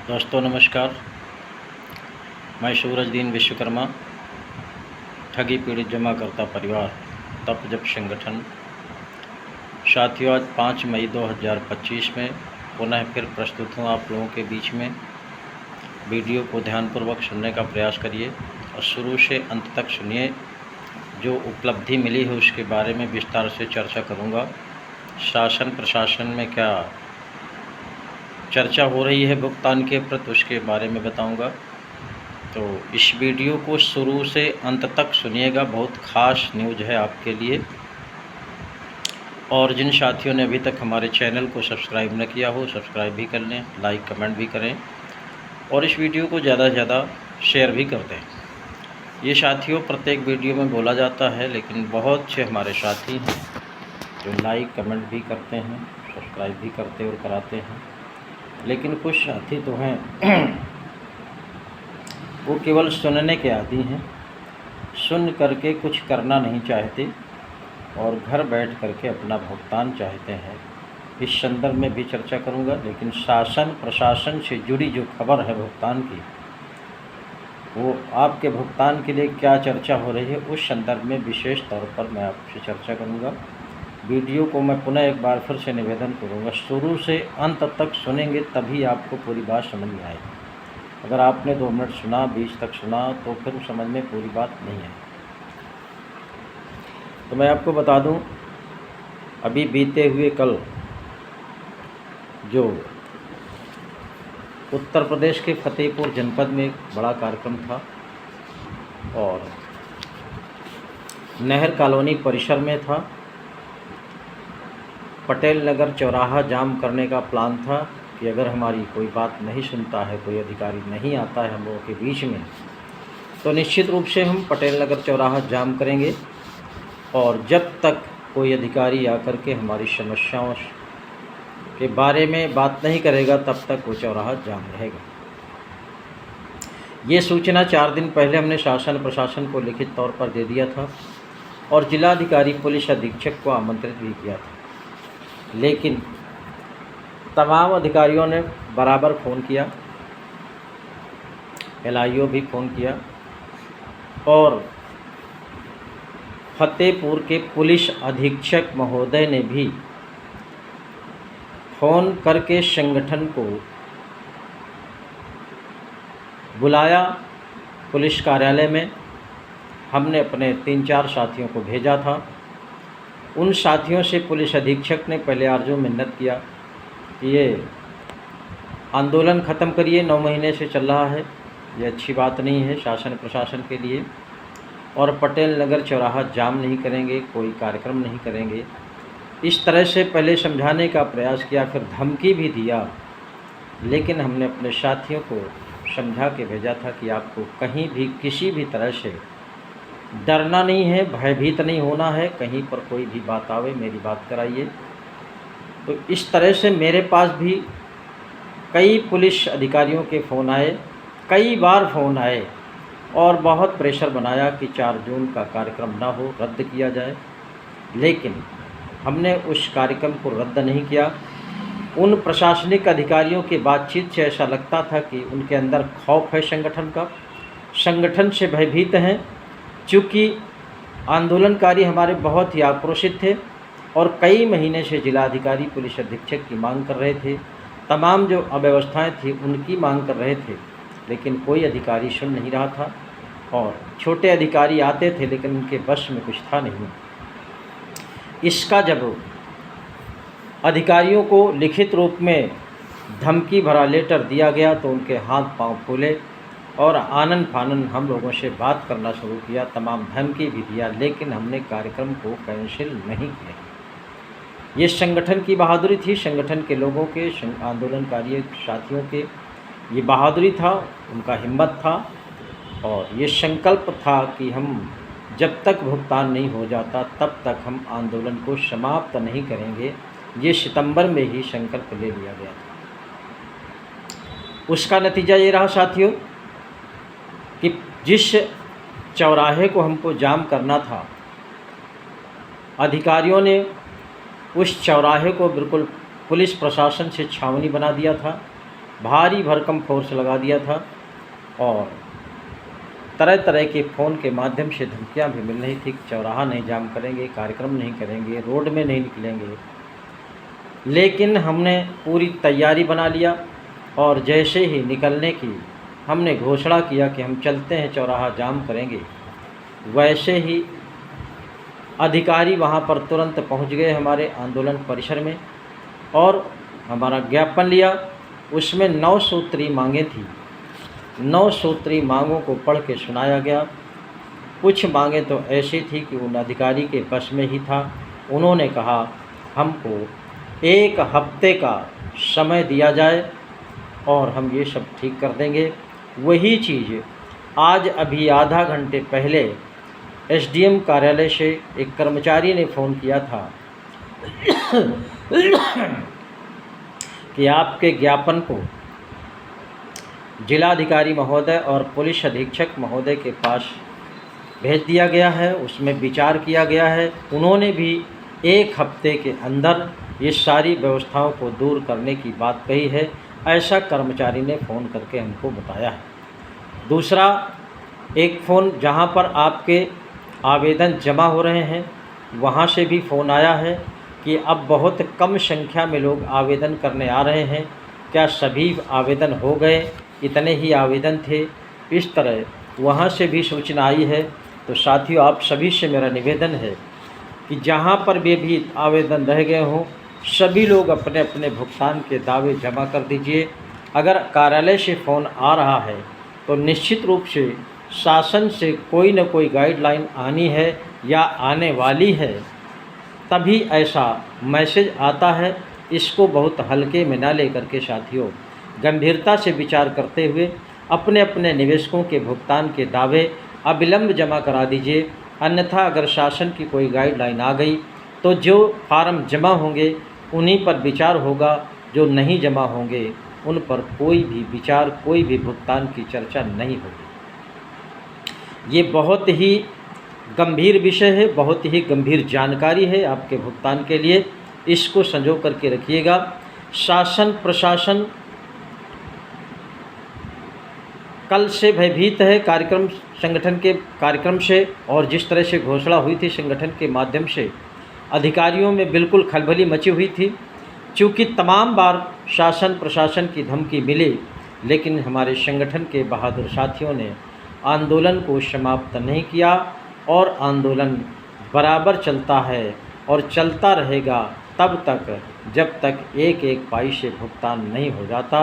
दोस्तों नमस्कार। मैं सूरजदीन विश्वकर्मा, ठगी पीड़ित जमाकर्ता परिवार तप जप संगठन। साथियों, आज 5 मई 2025 में पुनः फिर प्रस्तुत हूँ आप लोगों के बीच में। वीडियो को ध्यानपूर्वक सुनने का प्रयास करिए और शुरू से अंत तक सुनिए। जो उपलब्धि मिली है उसके बारे में विस्तार से चर्चा करूँगा। शासन प्रशासन में क्या चर्चा हो रही है भुगतान के प्रति, उसके बारे में बताऊंगा। तो इस वीडियो को शुरू से अंत तक सुनिएगा, बहुत ख़ास न्यूज़ है आपके लिए। और जिन साथियों ने अभी तक हमारे चैनल को सब्सक्राइब न किया हो, सब्सक्राइब भी कर लें, लाइक कमेंट भी करें और इस वीडियो को ज़्यादा से ज़्यादा शेयर भी कर दें। ये साथियों प्रत्येक वीडियो में बोला जाता है, लेकिन बहुत से हमारे साथी हैं जो लाइक कमेंट भी करते हैं, सब्सक्राइब भी करते और कराते हैं, लेकिन कुछ साथी तो हैं वो केवल सुनने के आदी हैं, सुन करके कुछ करना नहीं चाहते और घर बैठ करके अपना भुगतान चाहते हैं। इस संदर्भ में भी चर्चा करूंगा, लेकिन शासन प्रशासन से जुड़ी जो खबर है भुगतान की, वो आपके भुगतान के लिए क्या चर्चा हो रही है उस संदर्भ में विशेष तौर पर मैं आपसे चर्चा करूंगा। वीडियो को मैं पुनः एक बार फिर से निवेदन करूंगा, शुरू से अंत तक सुनेंगे तभी आपको पूरी बात समझ में आएगी। अगर आपने 2 मिनट सुना, 20 तक सुना, तो फिर समझ में पूरी बात नहीं है। तो मैं आपको बता दूं, अभी बीते हुए कल जो उत्तर प्रदेश के फतेहपुर जनपद में एक बड़ा कार्यक्रम था और नहर कॉलोनी परिसर में था। पटेल नगर चौराहा जाम करने का प्लान था कि अगर हमारी कोई बात नहीं सुनता है, कोई अधिकारी नहीं आता है हम लोगों के बीच में, तो निश्चित रूप से हम पटेल नगर चौराहा जाम करेंगे और जब तक कोई अधिकारी आकर के हमारी समस्याओं के बारे में बात नहीं करेगा तब तक वो चौराहा जाम रहेगा। ये सूचना 4 दिन पहले हमने शासन प्रशासन को लिखित तौर पर दे दिया था और जिलाधिकारी पुलिस अधीक्षक को आमंत्रित भी किया था, लेकिन तमाम अधिकारियों ने बराबर फ़ोन किया, LIO भी फ़ोन किया और फतेहपुर के पुलिस अधीक्षक महोदय ने भी फ़ोन करके संगठन को बुलाया पुलिस कार्यालय में। हमने अपने 3-4 साथियों को भेजा था। उन साथियों से पुलिस अधीक्षक ने पहले आरजू मिन्नत किया कि ये आंदोलन ख़त्म करिए, 9 महीने से चल रहा है, ये अच्छी बात नहीं है शासन प्रशासन के लिए, और पटेल नगर चौराहा जाम नहीं करेंगे, कोई कार्यक्रम नहीं करेंगे। इस तरह से पहले समझाने का प्रयास किया, फिर धमकी भी दिया, लेकिन हमने अपने साथियों को समझा के भेजा था कि आपको कहीं भी किसी भी तरह से डरना नहीं है, भयभीत नहीं होना है, कहीं पर कोई भी बात आवे मेरी बात कराइए। तो इस तरह से मेरे पास भी कई पुलिस अधिकारियों के फ़ोन आए, कई बार फ़ोन आए और बहुत प्रेशर बनाया कि 4 जून का कार्यक्रम ना हो, रद्द किया जाए, लेकिन हमने उस कार्यक्रम को रद्द नहीं किया। उन प्रशासनिक अधिकारियों की बातचीत से ऐसा लगता था कि उनके अंदर खौफ है संगठन का, संगठन से भयभीत हैं। चूँकि आंदोलनकारी हमारे बहुत ही आक्रोशित थे और कई महीने से जिलाधिकारी पुलिस अधीक्षक की मांग कर रहे थे, तमाम जो अव्यवस्थाएं थी उनकी मांग कर रहे थे, लेकिन कोई अधिकारी सुन नहीं रहा था और छोटे अधिकारी आते थे लेकिन उनके बस में कुछ था नहीं। इसका जब अधिकारियों को लिखित रूप में धमकी भरा लेटर दिया गया तो उनके हाथ पांव फूले और आनन फानन हम लोगों से बात करना शुरू किया, तमाम धमकी भी दिया, लेकिन हमने कार्यक्रम को कैंसिल नहीं किया। ये संगठन की बहादुरी थी, संगठन के लोगों के, आंदोलनकारी साथियों के ये बहादुरी था, उनका हिम्मत था और ये संकल्प था कि हम जब तक भुगतान नहीं हो जाता तब तक हम आंदोलन को समाप्त नहीं करेंगे। ये सितंबर में ही संकल्प ले लिया गया था। उसका नतीजा ये रहा साथियों कि जिस चौराहे को हमको जाम करना था, अधिकारियों ने उस चौराहे को बिल्कुल पुलिस प्रशासन से छावनी बना दिया था भारी भरकम फोर्स लगा दिया था और तरह तरह के फ़ोन के माध्यम से धमकियां भी मिल रही थी कि चौराहा नहीं जाम करेंगे, कार्यक्रम नहीं करेंगे, रोड में नहीं निकलेंगे। लेकिन हमने पूरी तैयारी बना लिया और जैसे ही निकलने की हमने घोषणा किया कि हम चलते हैं, चौराहा जाम करेंगे, वैसे ही अधिकारी वहाँ पर तुरंत पहुँच गए हमारे आंदोलन परिसर में और हमारा ज्ञापन लिया। उसमें 9 सूत्री मांगें थी। 9 सूत्री मांगों को पढ़ के सुनाया गया। कुछ मांगें तो ऐसी थी कि उन अधिकारी के बस में ही था। उन्होंने कहा हमको 1 हफ्ते का समय दिया जाए और हम ये सब ठीक कर देंगे। वही चीज़ आज अभी आधा घंटे पहले एसडीएम कार्यालय से एक कर्मचारी ने फ़ोन किया था कि आपके ज्ञापन को जिलाधिकारी महोदय और पुलिस अधीक्षक महोदय के पास भेज दिया गया है, उसमें विचार किया गया है। उन्होंने भी 1 हफ्ते के अंदर ये सारी व्यवस्थाओं को दूर करने की बात कही है, ऐसा कर्मचारी ने फ़ोन करके हमको बताया है। दूसरा, एक फ़ोन जहां पर आपके आवेदन जमा हो रहे हैं वहां से भी फ़ोन आया है कि अब बहुत कम संख्या में लोग आवेदन करने आ रहे हैं, क्या सभी आवेदन हो गए, इतने ही आवेदन थे, इस तरह वहाँ से भी सूचना आई है। तो साथियों, आप सभी से मेरा निवेदन है कि जहाँ पर भी आवेदन रह गए हों, सभी लोग अपने अपने भुगतान के दावे जमा कर दीजिए। अगर कार्यालय से फ़ोन आ रहा है तो निश्चित रूप से शासन से कोई न कोई गाइडलाइन आनी है या आने वाली है, तभी ऐसा मैसेज आता है। इसको बहुत हल्के में ना लेकर के साथियों, गंभीरता से विचार करते हुए अपने अपने निवेशकों के भुगतान के दावे अविलंब जमा करा दीजिए। अन्यथा अगर शासन की कोई गाइडलाइन आ गई तो जो फार्म जमा होंगे उन्हीं पर विचार होगा, जो नहीं जमा होंगे उन पर कोई भी विचार, कोई भी भुगतान की चर्चा नहीं होगी। ये बहुत ही गंभीर विषय है, बहुत ही गंभीर जानकारी है आपके भुगतान के लिए, इसको संजो करके रखिएगा। शासन प्रशासन कल से भयभीत है संगठन के कार्यक्रम से, और जिस तरह से घोषणा हुई थी संगठन के माध्यम से अधिकारियों में बिल्कुल खलबली मची हुई थी। चूँकि तमाम बार शासन प्रशासन की धमकी मिली, लेकिन हमारे संगठन के बहादुर साथियों ने आंदोलन को समाप्त नहीं किया और आंदोलन बराबर चलता है और चलता रहेगा तब तक जब तक एक एक पैसे भुगतान नहीं हो जाता।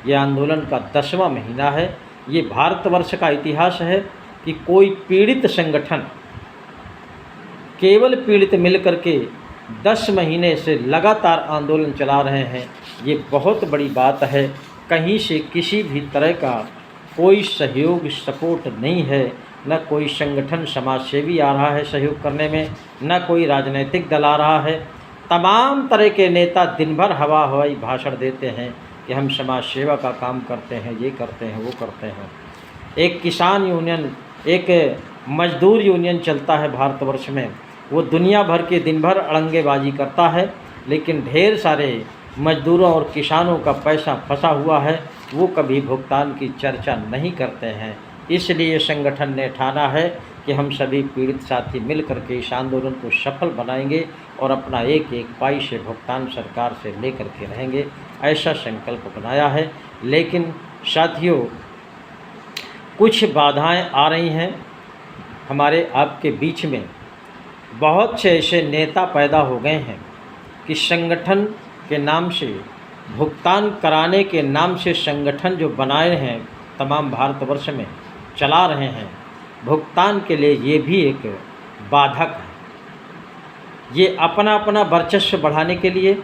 ये आंदोलन का 10वां महीना है। ये भारतवर्ष का इतिहास है कि कोई पीड़ित संगठन केवल पीड़ित मिलकर के 10 महीने से लगातार आंदोलन चला रहे हैं। ये बहुत बड़ी बात है। कहीं से किसी भी तरह का कोई सहयोग सपोर्ट नहीं है, न कोई संगठन समाज सेवी आ रहा है सहयोग करने में, न कोई राजनीतिक दल आ रहा है। तमाम तरह के नेता दिन भर हवा हवाई भाषण देते हैं कि हम समाज सेवा का काम करते हैं, ये करते हैं, वो करते हैं। एक किसान यूनियन, एक मजदूर यूनियन चलता है भारतवर्ष में, वो दुनिया भर के दिन भर अड़ंगेबाजी करता है, लेकिन ढेर सारे मजदूरों और किसानों का पैसा फंसा हुआ है, वो कभी भुगतान की चर्चा नहीं करते हैं। इसलिए संगठन ने ठाना है कि हम सभी पीड़ित साथी मिल करके इस आंदोलन को सफल बनाएंगे और अपना एक एक पैसे भुगतान सरकार से लेकर के रहेंगे, ऐसा संकल्प बनाया है। लेकिन साथियों, कुछ बाधाएं आ रही हैं हमारे आपके बीच में। बहुत से ऐसे नेता पैदा हो गए हैं कि संगठन के नाम से, भुगतान कराने के नाम से संगठन जो बनाए हैं तमाम भारतवर्ष में चला रहे हैं, भुगतान के लिए ये भी एक बाधक है। ये अपना अपना वर्चस्व बढ़ाने के लिए,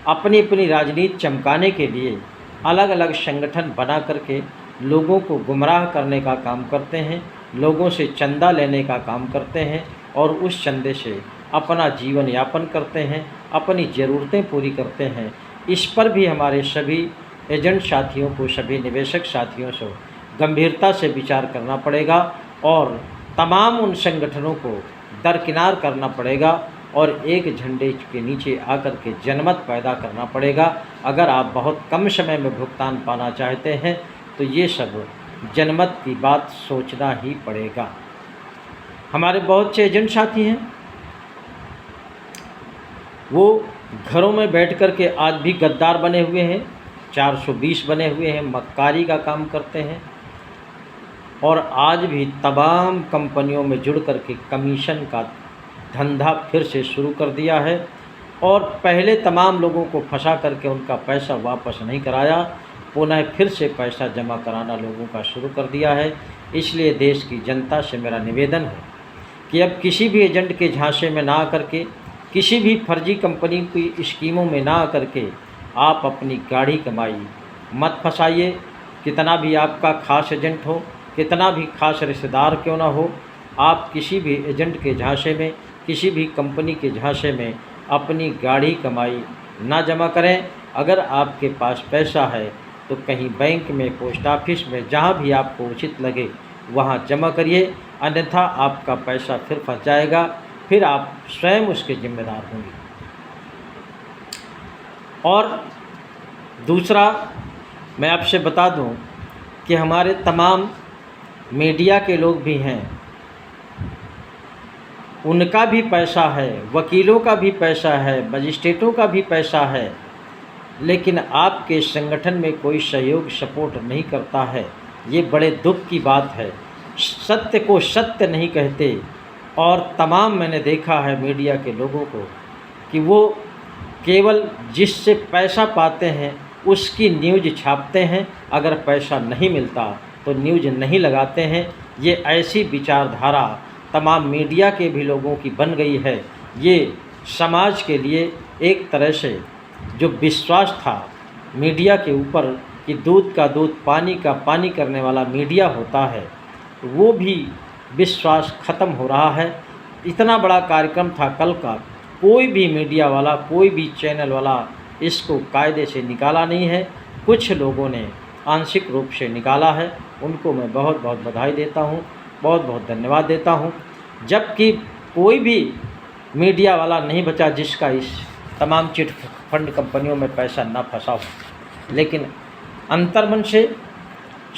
अपनी अपनी राजनीति चमकाने के लिए अलग अलग संगठन बना करके लोगों को गुमराह करने का काम करते हैं, लोगों से चंदा लेने का काम करते हैं और उस चंदे से अपना जीवन यापन करते हैं, अपनी ज़रूरतें पूरी करते हैं। इस पर भी हमारे सभी एजेंट साथियों को, सभी निवेशक साथियों से गंभीरता से विचार करना पड़ेगा और तमाम उन संगठनों को दरकिनार करना पड़ेगा और एक झंडे के नीचे आकर के जनमत पैदा करना पड़ेगा। अगर आप बहुत कम समय में भुगतान पाना चाहते हैं तो ये सब जनमत की बात सोचना ही पड़ेगा। हमारे बहुत से एजेंट साथी हैं, वो घरों में बैठ कर के आज भी गद्दार बने हुए हैं, 420 बने हुए हैं, मक्कारी का काम करते हैं और आज भी तमाम कंपनियों में जुड़ कर के कमीशन का धंधा फिर से शुरू कर दिया है और पहले तमाम लोगों को फंसा करके उनका पैसा वापस नहीं कराया, पुनः फिर से पैसा जमा कराना लोगों का शुरू कर दिया है। इसलिए देश की जनता से मेरा निवेदन है कि अब किसी भी एजेंट के झांसे में ना आकर के, किसी भी फर्जी कंपनी की स्कीमों में ना आकर के आप अपनी गाढ़ी कमाई मत फंसाइए। कितना भी आपका खास एजेंट हो, कितना भी खास रिश्तेदार क्यों ना हो, आप किसी भी एजेंट के झांसे में, किसी भी कंपनी के झांसे में अपनी गाढ़ी कमाई ना जमा करें। अगर आपके पास पैसा है तो कहीं बैंक में, पोस्ट ऑफिस में, जहां भी आपको उचित लगे वहां जमा करिए, अन्यथा आपका पैसा फिर फंस जाएगा, फिर आप स्वयं उसके जिम्मेदार होंगे। और दूसरा मैं आपसे बता दूं कि हमारे तमाम मीडिया के लोग भी हैं, उनका भी पैसा है, वकीलों का भी पैसा है, मजिस्ट्रेटों का भी पैसा है, लेकिन आपके संगठन में कोई सहयोग सपोर्ट नहीं करता है। ये बड़े दुख की बात है। सत्य को सत्य नहीं कहते और तमाम मैंने देखा है मीडिया के लोगों को कि वो केवल जिससे पैसा पाते हैं उसकी न्यूज़ छापते हैं, अगर पैसा नहीं मिलता तो न्यूज़ नहीं लगाते हैं। ये ऐसी विचारधारा तमाम मीडिया के भी लोगों की बन गई है। ये समाज के लिए एक तरह से जो विश्वास था मीडिया के ऊपर कि दूध का दूध, पानी का पानी करने वाला मीडिया होता है, वो भी विश्वास ख़त्म हो रहा है। इतना बड़ा कार्यक्रम था कल का, कोई भी मीडिया वाला, कोई भी चैनल वाला इसको कायदे से निकाला नहीं है। कुछ लोगों ने आंशिक रूप से निकाला है, उनको मैं बहुत बहुत बधाई देता हूँ, बहुत बहुत धन्यवाद देता हूँ। जबकि कोई भी मीडिया वाला नहीं बचा जिसका इस तमाम चिट फंड कंपनियों में पैसा ना फंसा हो, लेकिन अंतर्मन से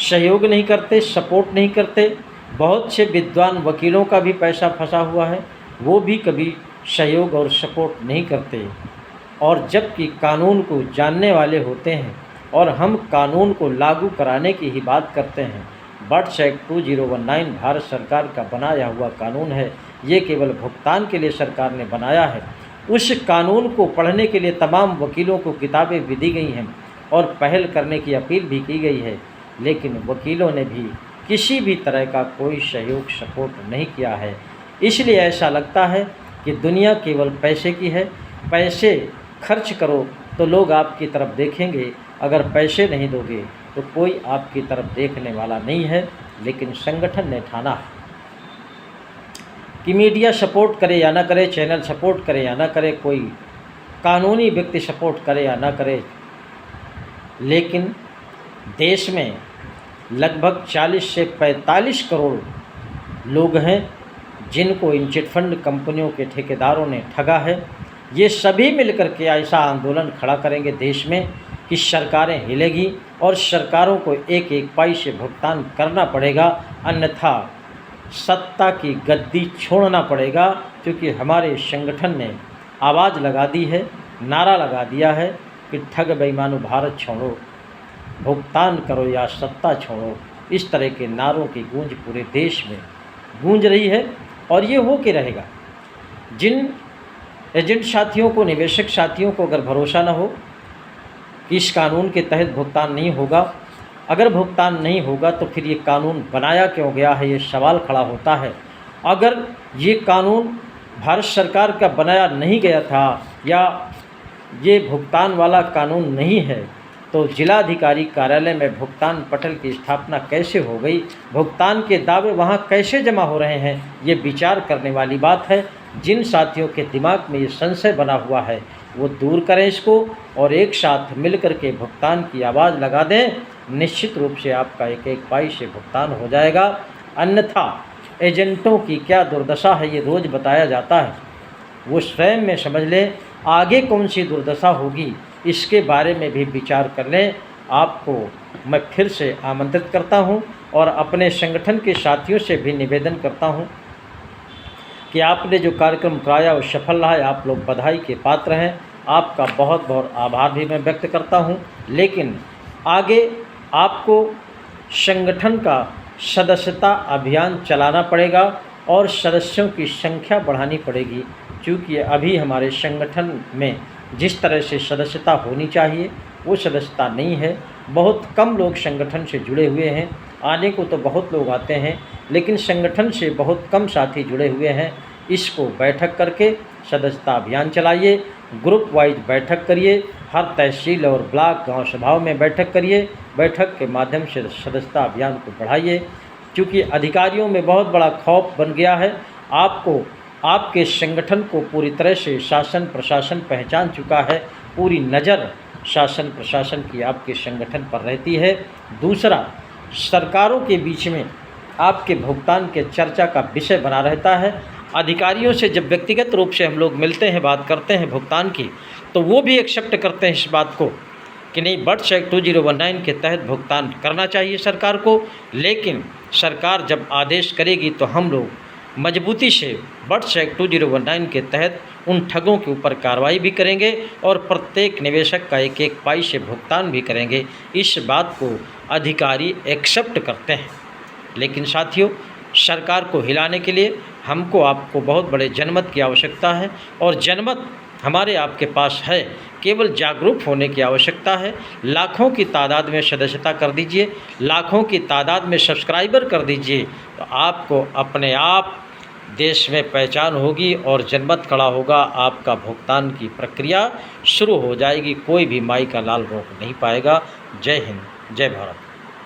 सहयोग नहीं करते, सपोर्ट नहीं करते। बहुत से विद्वान वकीलों का भी पैसा फंसा हुआ है, वो भी कभी सहयोग और सपोर्ट नहीं करते। और जबकि कानून को जानने वाले होते हैं और हम कानून को लागू कराने की ही बात करते हैं। बर्ड्स एक्ट 2019 भारत सरकार का बनाया हुआ कानून है, ये केवल भुगतान के लिए सरकार ने बनाया है। उस कानून को पढ़ने के लिए तमाम वकीलों को किताबें भी दी गई हैं और पहल करने की अपील भी की गई है, लेकिन वकीलों ने भी किसी भी तरह का कोई सहयोग सपोर्ट नहीं किया है। इसलिए ऐसा लगता है कि दुनिया केवल पैसे की है। पैसे खर्च करो तो लोग आपकी तरफ देखेंगे, अगर पैसे नहीं दोगे तो कोई आपकी तरफ देखने वाला नहीं है। लेकिन संगठन ने ठाना है कि मीडिया सपोर्ट करे या ना करे, चैनल सपोर्ट करे या ना करे, कोई कानूनी व्यक्ति सपोर्ट करे या ना करे, लेकिन देश में लगभग 40 से 45 करोड़ लोग हैं जिनको इन चिटफंड कंपनियों के ठेकेदारों ने ठगा है। ये सभी मिलकर के ऐसा आंदोलन खड़ा करेंगे देश में कि सरकारें हिलेगी और सरकारों को एक एक पाई से भुगतान करना पड़ेगा, अन्यथा सत्ता की गद्दी छोड़ना पड़ेगा। क्योंकि हमारे संगठन ने आवाज़ लगा दी है, नारा लगा दिया है कि ठग बेईमानों भारत छोड़ो, भुगतान करो या सत्ता छोड़ो। इस तरह के नारों की गूंज पूरे देश में गूंज रही है और ये हो के रहेगा। जिन एजेंट साथियों को, निवेशक साथियों को अगर भरोसा न हो कि इस कानून के तहत भुगतान नहीं होगा, अगर भुगतान नहीं होगा तो फिर ये कानून बनाया क्यों गया है, ये सवाल खड़ा होता है। अगर ये कानून भारत सरकार का बनाया नहीं गया था या ये भुगतान वाला कानून नहीं है तो जिलाधिकारी कार्यालय में भुगतान पटल की स्थापना कैसे हो गई, भुगतान के दावे वहाँ कैसे जमा हो रहे हैं, ये विचार करने वाली बात है। जिन साथियों के दिमाग में ये संशय बना हुआ है वो दूर करें इसको और एक साथ मिलकर के भुगतान की आवाज़ लगा दें। निश्चित रूप से आपका एक एक पाई से भुगतान हो जाएगा। अन्यथा एजेंटों की क्या दुर्दशा है ये रोज़ बताया जाता है। वो स्वयं में समझ लें, आगे कौन सी दुर्दशा होगी इसके बारे में भी विचार कर लें। आपको मैं फिर से आमंत्रित करता हूं और अपने संगठन के साथियों से भी निवेदन करता हूं कि आपने जो कार्यक्रम कराया वो सफल रहा है। आप लोग बधाई के पात्र हैं, आपका बहुत बहुत आभार भी मैं व्यक्त करता हूं। लेकिन आगे आपको संगठन का सदस्यता अभियान चलाना पड़ेगा और सदस्यों की संख्या बढ़ानी पड़ेगी, क्योंकि अभी हमारे संगठन में जिस तरह से सदस्यता होनी चाहिए वो सदस्यता नहीं है। बहुत कम लोग संगठन से जुड़े हुए हैं, आने को तो बहुत लोग आते हैं लेकिन संगठन से बहुत कम साथी जुड़े हुए हैं। इसको बैठक करके सदस्यता अभियान चलाइए, ग्रुप वाइज बैठक करिए, हर तहसील और ब्लॉक गांव सभाओं में बैठक करिए, बैठक के माध्यम से सदस्यता अभियान को बढ़ाइए। क्योंकि अधिकारियों में बहुत बड़ा खौफ बन गया है। आपको आपके संगठन को पूरी तरह से शासन प्रशासन पहचान चुका है, पूरी नज़र शासन प्रशासन की आपके संगठन पर रहती है। दूसरा, सरकारों के बीच में आपके भुगतान के चर्चा का विषय बना रहता है। अधिकारियों से जब व्यक्तिगत रूप से हम लोग मिलते हैं, बात करते हैं भुगतान की, तो वो भी एक्सेप्ट करते हैं इस बात को कि नहीं, बर्ड्स एक्ट 2019 के तहत भुगतान करना चाहिए सरकार को। लेकिन सरकार जब आदेश करेगी तो हम लोग मजबूती से बर्ड्स एक्ट 2019 के तहत उन ठगों के ऊपर कार्रवाई भी करेंगे और प्रत्येक निवेशक का एक एक पाई से भुगतान भी करेंगे। इस बात को अधिकारी एक्सेप्ट करते हैं। लेकिन साथियों, सरकार को हिलाने के लिए हमको आपको बहुत बड़े जनमत की आवश्यकता है और जनमत हमारे आपके पास है। केवल जागरूक होने की आवश्यकता है। लाखों की तादाद में सदस्यता कर दीजिए, लाखों की तादाद में सब्सक्राइबर कर दीजिए, तो आपको अपने आप देश में पहचान होगी और जनमत खड़ा होगा। आपका भुगतान की प्रक्रिया शुरू हो जाएगी, कोई भी माई का लाल रोक नहीं पाएगा। जय हिंद, जय भारत।